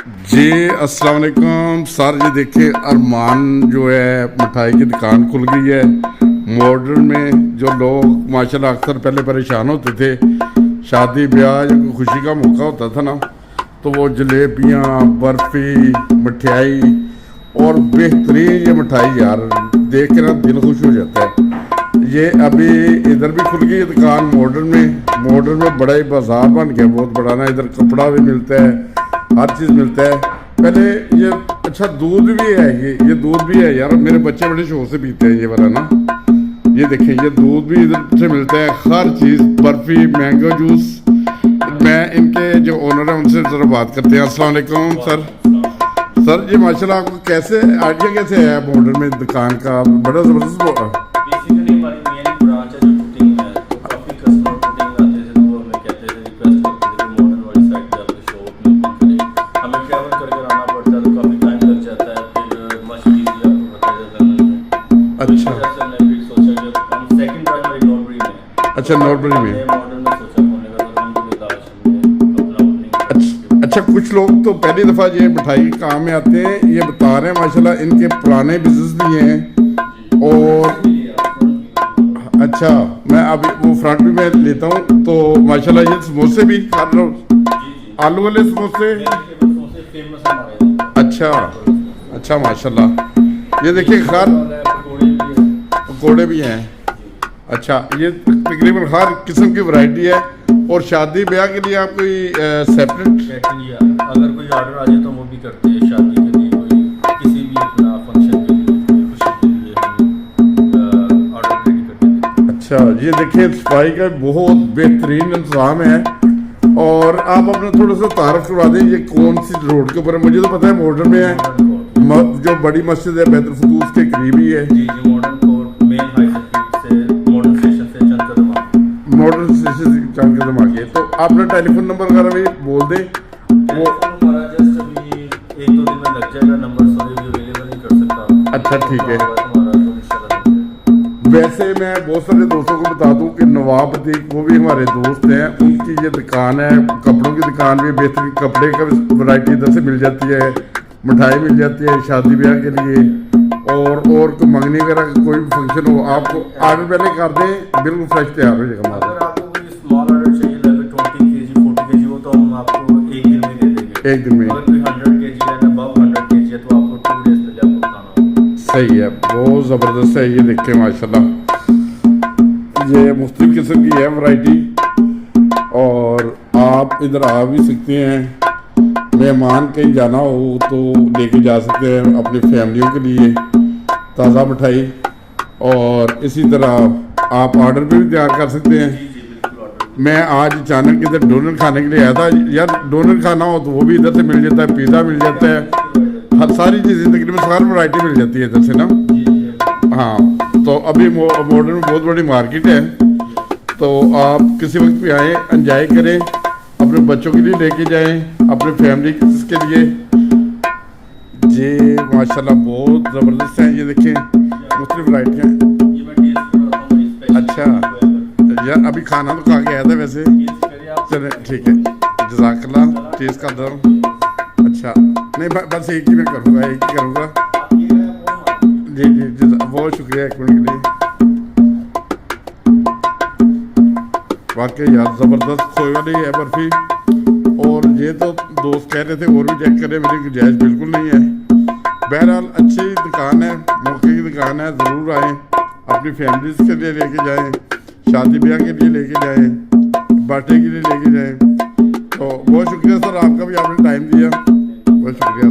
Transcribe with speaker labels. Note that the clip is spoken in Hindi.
Speaker 1: जी अस्सलाम वालेकुम सर। ये देखिए अरमान जो है मिठाई की दुकान खुल गई है मॉडर्न में। जो लोग माशाल्लाह अक्सर पहले परेशान होते थे, शादी ब्याह या कोई खुशी का मौका होता था ना, तो वो जलेबियाँ, बर्फ़ी, मठियाई और बेहतरीन ये मिठाई यार देख के ना दिल खुश हो जाता है। ये अभी इधर भी खुल गई है दुकान मॉडर्न में बड़ा ही बाजार बन गया, बहुत बड़ा ना। इधर कपड़ा भी मिलता है, हर चीज़ मिलता है। पहले ये अच्छा दूध भी है, ये दूध भी है यार, मेरे बच्चे बड़े शौक से पीते हैं ये वाला ना। ये देखिए ये दूध भी इधर से मिलता है, हर चीज़, बर्फ़ी, मैंगो जूस। मैं इनके जो ओनर है उनसे ज़रा बात करते हैं। अस्सलाम वालेकुम सर ये माशाल्लाह आपको कैसे आइडिया कैसे है मॉडर्न में दुकान का? बड़ा ज़बरदस्त
Speaker 2: बेसिकली हमारी मेन ब्रांच है जो पुडिंग है, तो काफ़ी कस्टमर पुडिंग आते थे, तो वो हमें कहते थे, रिक्वेस्ट करते थे कि मॉडर्न वाली साइड पे आपकी शॉप में ओपन करें। हमें ट्रैवल करके आना पड़ता है तो काफ़ी टाइम लग जाता है, फिर मच ईजी आपको बताया जाता है।
Speaker 1: अच्छा,
Speaker 2: हमने फिर सोचा कि हम सेकंड ब्रांच हमारी नॉर्बरी में है।
Speaker 1: अच्छा नॉर्बरी में
Speaker 2: मॉडर्न में सोचा खोलने का, तो अल्हम्दुलिल्लाह आज हमने अपना ओपनिंग।
Speaker 1: अच्छा कुछ लोग तो पहली दफ़ा ये मिठाई के काम में आते हैं, ये बता रहे हैं माशाल्लाह इनके पुराने बिजनेस भी हैं। और अच्छा मैं अभी वो फ्रंट भी मैं लेता हूँ, तो माशाल्लाह ये समोसे भी खा रहा हूँ, आलू वाले समोसे। अच्छा माशाल्लाह ये देखिए खैर पकौड़े भी हैं। अच्छा ये तकरीबन हर किस्म की वैरायटी है। और शादी ब्याह के लिए आप कोई सेपरेट
Speaker 2: अगर कोई ऑर्डर आ जाए तो वो भी करते हैं, शादी के लिए कोई किसी भी अपना फंक्शन के लिए, खुशी के लिए हम ऑर्डर रेडी करते हैं।
Speaker 1: अच्छा ये देखिए सफाई का बहुत बेहतरीन इंतजाम है। और आप अपना थोड़ा सा तारफ करवा दें, ये कौन सी रोड के ऊपर है? मुझे तो पता है मॉडर्न में है, जो बड़ी मस्जिद है बैतुल फुदूस के करीब ही है।
Speaker 2: जी Morden court main high street से मॉडर्न स्टेशन से चंद कदम
Speaker 1: आगे। तो आपने टेलीफोन नंबर वगैरह भी बोल दें। वो
Speaker 2: हमारा जस्ट अभी 1-2 दिन में लग जाएगा, नंबर सॉरी अवेलेबल नहीं कर सकता।
Speaker 1: अच्छा ठीक है।
Speaker 2: हमारा तो इंशाल्लाह।
Speaker 1: वैसे मैं बहुत सारे दोस्तों को बता दूं कि नवाब प्रतीक वो भी हमारे दोस्त हैं, उनकी ये दुकान है, कपड़ों की दुकान भी, बेहतरीन कपड़े का वैरायटी इधर से मिल जाती है, मिठाई मिल जाती है शादी ब्याह के लिए। और कोई मंगनी वगैरह कोई भी फंक्शन हो, आपको ऑर्डर पहले कर दें, बिल्कुल फ्रेश तैयार हो जाएगा हमारा।
Speaker 2: अगर आपको कोई स्मॉल ऑर्डर चाहिए, लगभग 20 kg 40 kg, वो तो हम आपको एक दिन में दे देंगे।
Speaker 1: एक दिन में।
Speaker 2: अगर कोई 100 kg है ना, above 100 kg है, तो आपको 2 days पहले आपको बताना होगा।
Speaker 1: सही है, बहुत ज़बरदस्त है। ये देखें माशाल्लाह ये मुख्तलिफ किस्म की है वैरायटी। और आप इधर आ भी सकते हैं, मेहमान कहीं जाना हो तो लेके जा सकते हैं अपनी फैमिलियों के लिए ताज़ा मिठाई। और इसी तरह आप ऑर्डर भी तैयार कर सकते हैं। मैं आज अचानक इधर डोनर खाने के लिए आया था यार, डोनर खाना हो तो वो भी इधर से मिल जाता है, पिज़्ज़ा मिल जाता है, हर सारी चीज़ें तकरीबन सारी वैरायटी मिल जाती है इधर से ना। हाँ तो अभी मॉडर्न में बहुत बड़ी मार्केट है, तो आप किसी वक्त भी आएँ, एंजॉय करें, अपने बच्चों के लिए लेके जाएं, अपने फैमिली के लिए। जी माशाल्लाह बहुत ज़बरदस्त है। ये देखें मुख्तलिफ वैरायटियाँ। अच्छा यार अभी खाना तो खा के आया था वैसे, चले ठीक है, जज़ाकल्लाह, टेस्ट कर दो। अच्छा नहीं बस एक ही मैं करूँगा, एक ही करूँगा। जी बहुत शुक्रिया एक मिनट के लिए। वाकई यार ज़बरदस्त खोए वाली है बर्फ़ी। और ये तो दोस्त कह रहे थे और भी चेक करें, मेरी गुंजाइश बिल्कुल नहीं है। बहरहाल अच्छी दुकान है, मौके की दुकान है, ज़रूर आएँ, अपनी फैमिलीज़ के लिए लेके जाएं, शादी ब्याह के लिए लेके जाएं, बर्थडे के लिए लेके जाएं। तो बहुत शुक्रिया सर आपका भी, आपने टाइम दिया, बहुत शुक्रिया।